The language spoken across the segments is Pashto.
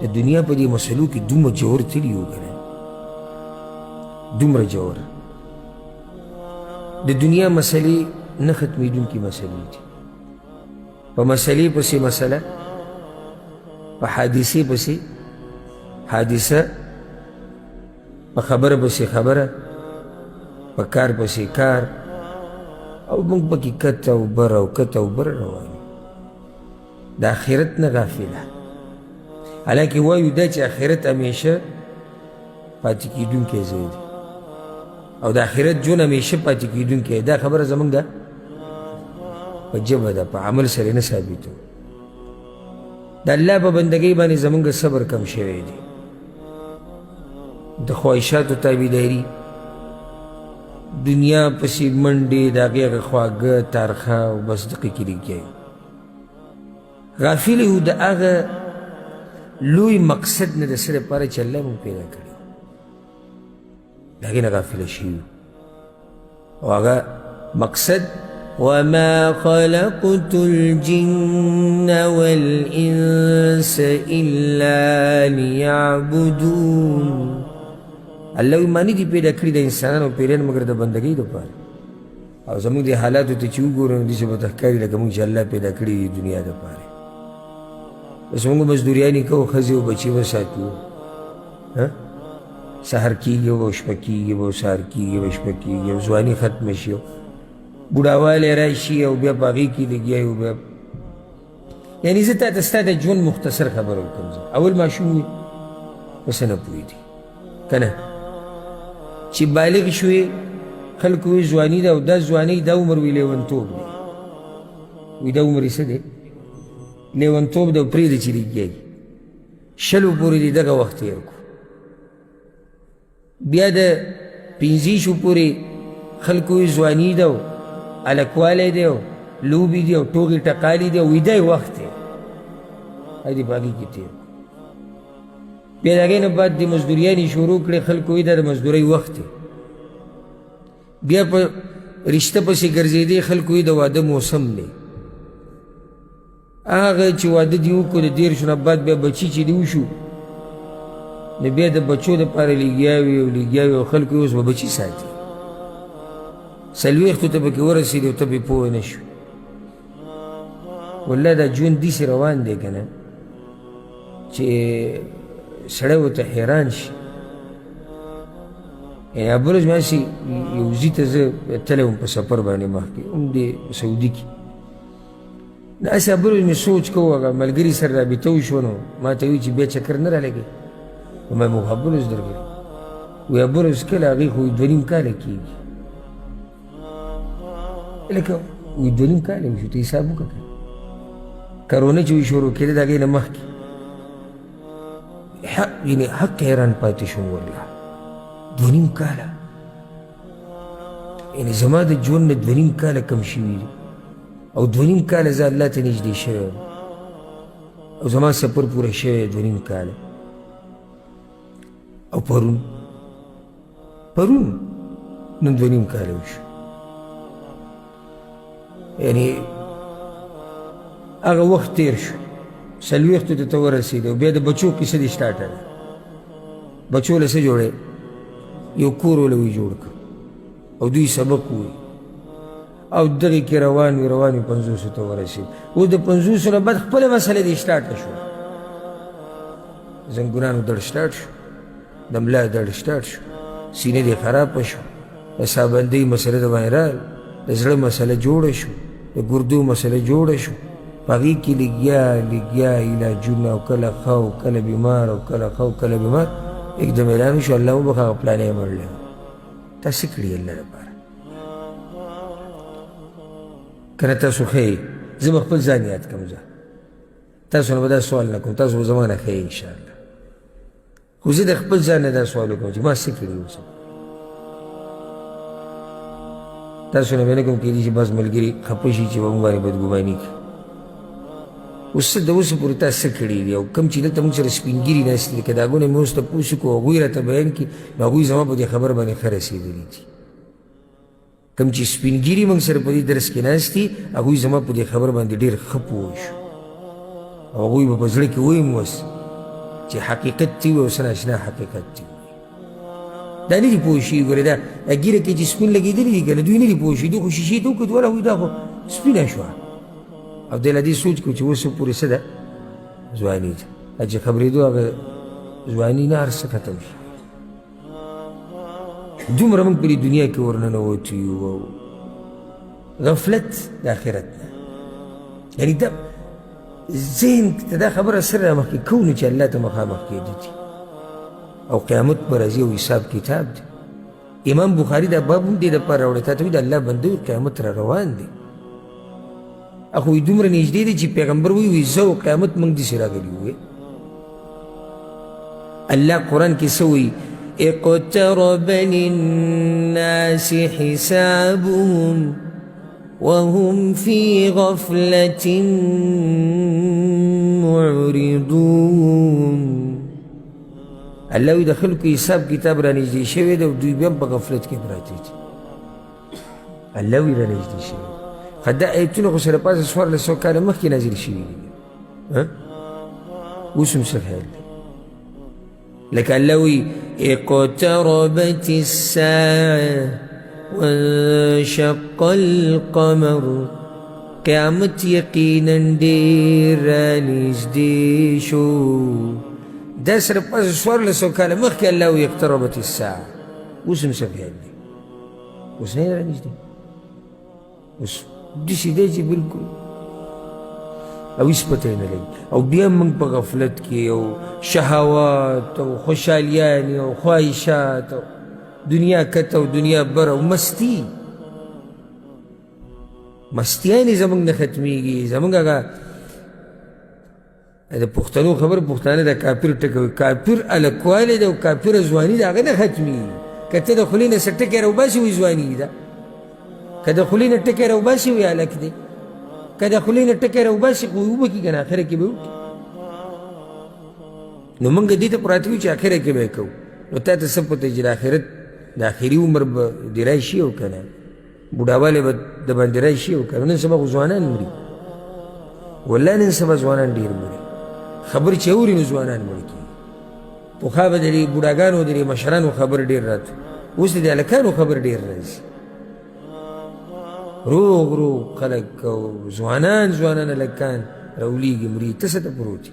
د دنیا په دې مسلو کې دومره جوور تلي یو که نه دومره جوور د دنیا مسلې نه ختمېدونکي مسلې دي په مسلې پسې مسله په حادثې پسې حادثه په خبره پسې خبره په کار پسې کار او موږ پکې کته او بره او کته او بره روان یو د آخرت نه غافله حالانکې وایو دا چې آخرت همیشه پاتې کېدونکی ځای دی او د آخرت ژوند همیشه پاتې کېدونکی دا خبره زموږ ده په ژبه ده په عمل سره نه ثابتو د الله په بندګۍ باندې زموږ صبر کم شوی دی د خواهشاتو تابعداري دنیا پسې منډې د هغې هغه خواږه تارخه او بس دقې کې لګیا یو غافل یو د هغه لوی مقصد نه د څه دپاره چې الله مونږ پیدا کړی د هغې نه غافله شوي او هغه مقصد وما خلقت الجن والإنس إلا ليعبدون الله وی ما نه دي پیدا کړي د انسانانو پیریان مګر د بندګۍ دپاره او زموږ دې حالاتو ته چې وګورو نو داسې به ته ښکاري لکه موږ چې الله پیدا کړي دي دنیا دپاره بس موږ مزدوریانې کوو ښځې او بچي به ساتو سهار کېږي او شپه کېږي او سهار کېږي او شپه کېږي او ځواني ختمه شي بوډاوالی راشي او بیا په هغې کې لګیا یو بیا یعنې زه تا ته ستا د ژوند مختصر خبره وکړم زه اول ماشوم وي بس نه پوهېدي که نه چې بالغ شوې خلکو وی ځواني ده او دا ځوانۍ دا عمر وي لیونتوب دی وي دا عمر یې څه دی لیونتوب ده او پرېږده چې لګیا یي شلو پورې دې دغه وخت تېر کړو بیا د 15 پورې خلکو وی ځواني ده او هلکوالی دی او لوبې دي او ټوغې ټقالې دي او ویده وخت دی هی دې په هغې کې تېر بیا د هغې نه بعد د مزدوریانې شروع کړې خلکو وی دا د مزدورۍ وخت دی بیا په رشته پسې ګرځېدې خلکو وی د واده موسم دی هغه چې واده دې وکړو د 13 نه بعد بیا بچي چې دې وشو نو بیا د بچو دپاره لګیا وي او لګیا وي او خلکو یې اوس به بچي ساتي 40 ته پکې ورسېدې او ته پې پوه نه شو والله دا ژوند داسې روان دی که نه چې سړی ورته حیران شي یعنې بل ورځ مې هسې یو ځي ته زه تلی وم په سفر باندې مخکې هم د سعودي کې نو هسې بل ورځ مې سوچ کوو هغه ملګري سره رابطه وشوه نو ما ته وایي چې بیا چکر نه رالګې ما مو بل ورځ درګوي وایي بل ورځ کله هغې خو 2.5 کاله کېږي لکه وایي 2.5 کاله وشو ته حساب وکړه کرونا چې وایي شروع کېده د هغې نه مخکې یعنې حق حیران پاتې شوم والله 2.5 کاله یعنې زما د ژوند نه 2.5 کاله کم شوي دي او 2.5 کاله زه الله ته نږدې شوی او زما سفر پوره شوی 2.5 کاله او پرون نن 2.5 کاله وشو یعنې هغه وخت تېر شو 40 ته ته ورسېده او بیا د بچو کیسه دې سټارټه ده بچو له څه جوړی یو کور له وی جوړ کړ او دوی سبق ووایي او دغې کې روان وي 50 ته ورسېد اوس د 50 نه بعد خپله مسله دې سټارټه شوه زنګونانو دړ سټارټ شو د ملا دړ سټارټ شو سینې دې خرابه شو د سابندۍ مسله د باندې راغله د زړه مسله جوړه شو د ګردو مسله جوړه شو په هغې کې لګیا علاجونه او کله ښه او کله بیمار او کله ښه او کله بیمار एकदम اعلان وشو الله وبخښه هغه پلان یې مړلی تا څه کړي الله لپاره که نه تاسو ښیئ زه به خپل ځان یاد کړم زه تاسو نه به دا سوال نه کوم تاسو به زما نه ښیئ انشاءالله خو زه د خپل ځان نه دا سوال وکړم چې ما څه کړي اوس تاسو نه به نه کوم کېدي چې بس ملګري خفه شي چې به موږ باندې بدګماني کړي اوس د اوسه پورې تا څه کړي دي او کوم چې دلته موږ سره سپین ګیري ناست دي که د هغو نه مې اوس تپوس وکړو هغوی راته بیان کړي نو هغوی زما په دې خبره باندې ښه رسېدلي دي کوم چې سپین ګیري موږ سره په دې درس کې ناست دي هغوی زما په دې خبره باندې ډېر ښه پوه شو او هغوی به په زړه کې ویم اوس چې حقیقت تی وي او څه ناشنا حقیقت تی وي دا نه دي پوه شوي ګورې دا ږیره کې چې سپین لګېدلي دي که نه دوی نه دي پوه شوي دوی خو شیشې ته وکړي دوله وایي دا خو سپینه شوه او دی له دې سوچ کړو چې اوس پورې څه ده ځواني ده چې خبرېدو هغه ځواني نه هر څه ختم شي دومره موږ په دې دنیا کې ورننوتي یو او غفلت د آخرت نه یعنې دا ذهن ته دا خبره سر رامخکې کوو نو چې الله ته مخامخ کېده دي او قیامت به راځي او حساب کتاب دی امام بخاري دا باب هم دې دپاره راوړی تا ته وایي د الله بندوي قیامت را روان دی اخو وایي دومره نږدې دی چې پیغمبر وایي زه او قیامت موږ داسې راغلي وې الله قرآن کې څه وایي اقترب للناس حسابهم وهم في غفلة معرضون الله وی د خلکو حساب کتاب را نږدې شوی دی او دوی بیا په غفلت کې پراته دي الله وی را نږدې شوی خو دا ایتونه خو سره پاسه څوارلس سوه کاله مخکې نازل شوي دي اوس هم څه خیال دی لکه الله وی اقتربت الساعة وانشق القمر قیامت یقینا ډېر رانږدې شو دا سره پس څوارلس سوه کاله مخکې الله وی اقتربت الساعة اوس هم څه خیال دی اوس نه یې رانږدې اوس داسې دی چې بلکل او هېڅ پته یې نه لګي او بیا موږ په غفلت کې او شهوات او خوشحالیانې او خواهشات او دنیا کته او دنیا بر او مستي مستیانې زموږ نه ختمېږي زموږ هغه د پښتنو خبر پښتانه د کافر ټکوي کافر الکوالی ده او کافره ځواني ده هغه نه ختمېږي که ته د خولې نه څه ټکی راوباسي وایي ځواني ده که د خولې نه ټکی راوباسي وایي هلک دی که د خولې نه ټکی راوباسي خو اوبه کي که نه اخره کې به وکړي نو موږ دې ته پراته یو چې اخره کې به یې کوو نو تا ته څه پته چې د آخرت د آخري عمر به دې راشي او که نه بوډاوالی به د باندې راشي او که نه نن سبا خو ځوانان مري والله نن سبا ځوانان ډېر مري خبر چې اوري نو ځوانان مړ کېږي پخوا به د دې بوډاګانو د دې مشرانو خبر ډېر راته اوس د دې هلکانو خبر ډېر راځي روغ روغ خلک او ځوانان هلکان راولیږي مري ته څه ته پروت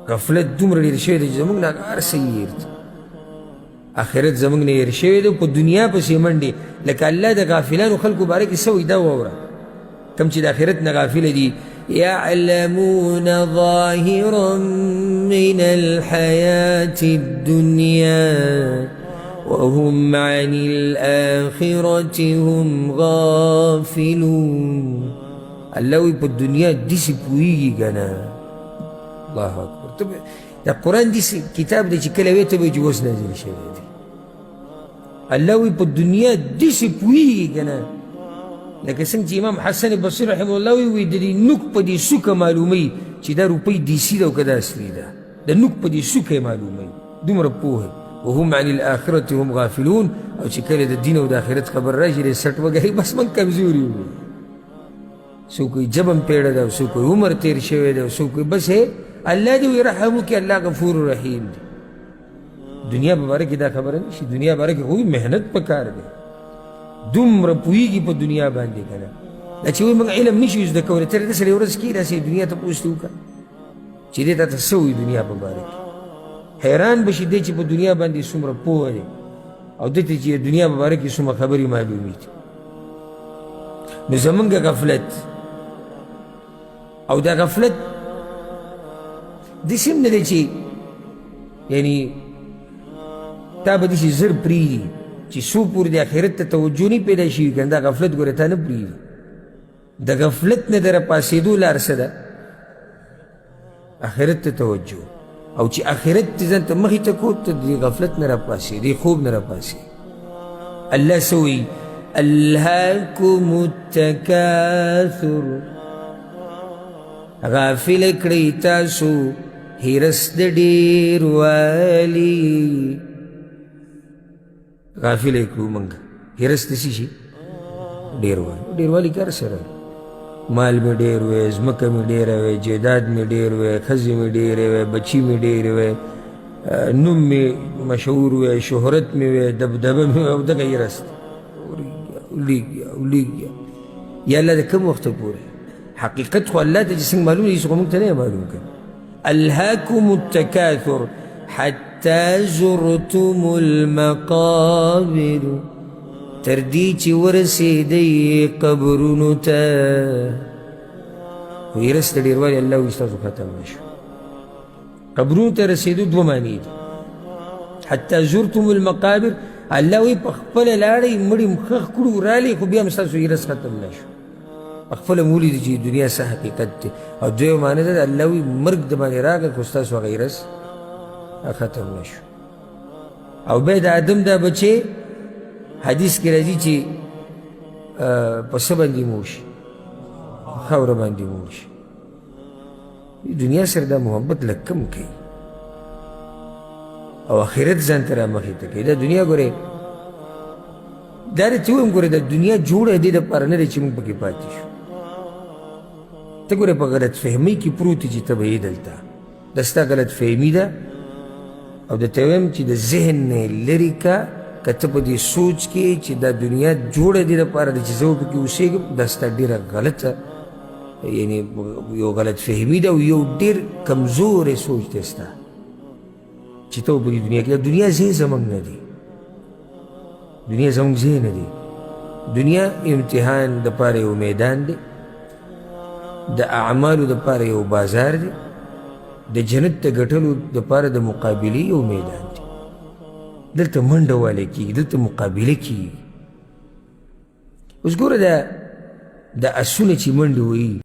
غفلت دومره ډېر شوی دی چې زموږ نه هر څه یې هېر آخرت زموږ نه هېر شوی دی په دنیا پسې منډې لکه الله د غافلانو خلکو باره کې څه وایي دا واوره کم چې د آخرت نه غافله دي يعلمون ظاهرا من الحياة الدنيا وهم عن الآخرة هم غافلون الله وی په دنیا داسې پوهېږي که نه الله اکبر دا قرآن داسې کتاب دی چې کله ویې ته به چې اوس نازل شوی دی الله وی په دنیا داسې پوهېږي که نه لکه څنګه چې امام حسن بصري رحمه الله وی د دې نوک په دې سوکه معلوموي چې دا روپۍ دیسي ده او که دا اصلي ده د نوک په دې سوکه یې معلوموي دومره پوهه وهم عن الآخرة هم غافلون او چې کله د دین او د آخرت خبر راشي د سټ وګري بس موږ کمزوري یو څوک وایي جبم پیړه ده او څوک وایي عمر تېر شوی دی او څوک وایي بس الله دې وایي رحم وکړي الله غفور رحیم دی دنیا په باره کې دا خبره نه شي دنیا باره کې خو محنت پکار دی دومره پوهېږي په دنیا باندې که نه دا چې وایي موږ علم نه شو زده کولی ته د سړی ورځ کې راسې دنیا ته پوښتې وکړه چې دې تا ته څه وایي دنیا په باره کې حیران به شي دی چې په دنیا باندې څومره پوهه دی او دې ته چې د دنیا په باره کې څومره خبرې معلومې دي نو زمونږ غفلت او دا غفلت داسې هم نه دی چې یعنې تا به داسې زر پرېږدي چې څو پورې د آخرت ته توجه نه پیدا شوي که نه دا غفلت ګوره تا نه پرېږدي د غفلت نه د راپاڅېدو لار څه ده آخرت ته توجه او چې آخرت ته ځان ته مخې ته کو ته د غفلت نه راپاسې د خوب نه راپاسې الله څه وایي الهاکم التکاثر غافله کړئ تاسو هرس د ډېروالي غافله کړو موږ هرس د څه شي ډېروالي کار سره مال مې ډېر وی، ځمکه مې ډېره وی، جیداد مې ډېر وی، ښځې مې ډېرې وی، بچي مې ډېرې وی، نوم مې مشهور وی، شهرت مې وی، دبدبه مې وی، او دغه یې رست ولیږي. یا الله د کوم وخته پورې حقیقت خو الله ته چې څنګه معلوم دی، خو موږ ته نه معلوم کړي. الهاکم التکاثر حتی زرتم المقابر، تر دې چې ورسېدئ قبرونو ته. خو یې رس د ډېروالي الله وایي ستاسو ختم نه شو. قبرونو ته رسېدو دوه معنی دي. حتی زرتم المقابر، الله وایي په خپله لاړئ مړي مخخ کړو رالئ، خو بیا هم ستاسو یې رس ختم نه شو. په خپله مو ولیدي چې دنیا څه حقیقت دی. او دویمه معنی ده الله وایي مرګ د باندې راغی، خو ستاسو هغه یې رس ختم نه شو. او بیا د آدم دا بچې حدیث کې راځي چې په څه باندې مړ شي؟ خاوره باندې مړ شي. دنیا سره دا محبت لږ کم کوي او آخرت ځان ته رامخې ته کوي. دا دنیا ګورې دا درته ووایم، ګورې دا دنیا جوړه دې دپاره نه دی چې موږ پکې پاتې شو. ته ګورې په غلط فهمۍ کې پروت یې چې ته به یې دلته، دا ستا غلط فهمي ده. او درته وایم چې د ذهن نه یې لرې که، که ته په دې سوچ کې چې دا دنیا جوړه دې دپاره ده چې زه پکې اوسېږم، دا ستا ډېره غلطه یعنې یو غلط فهمي ده او یو ډېر کمزوری سوچ دی ستا چې ته په دې دنیا کې. دنیا ځای زموږ نه دی، دنیا زموږ ځای نه دی. دنیا امتحان دپاره یو میدان دی، د اعمالو دپاره یو بازار دی، د جنت د ګټلو دپاره د مقابلې یو میدان دی. دلته منډه والی کېږي، دلته مقابله کېږي. اوس ګوره دا اسونه چې منډې وهي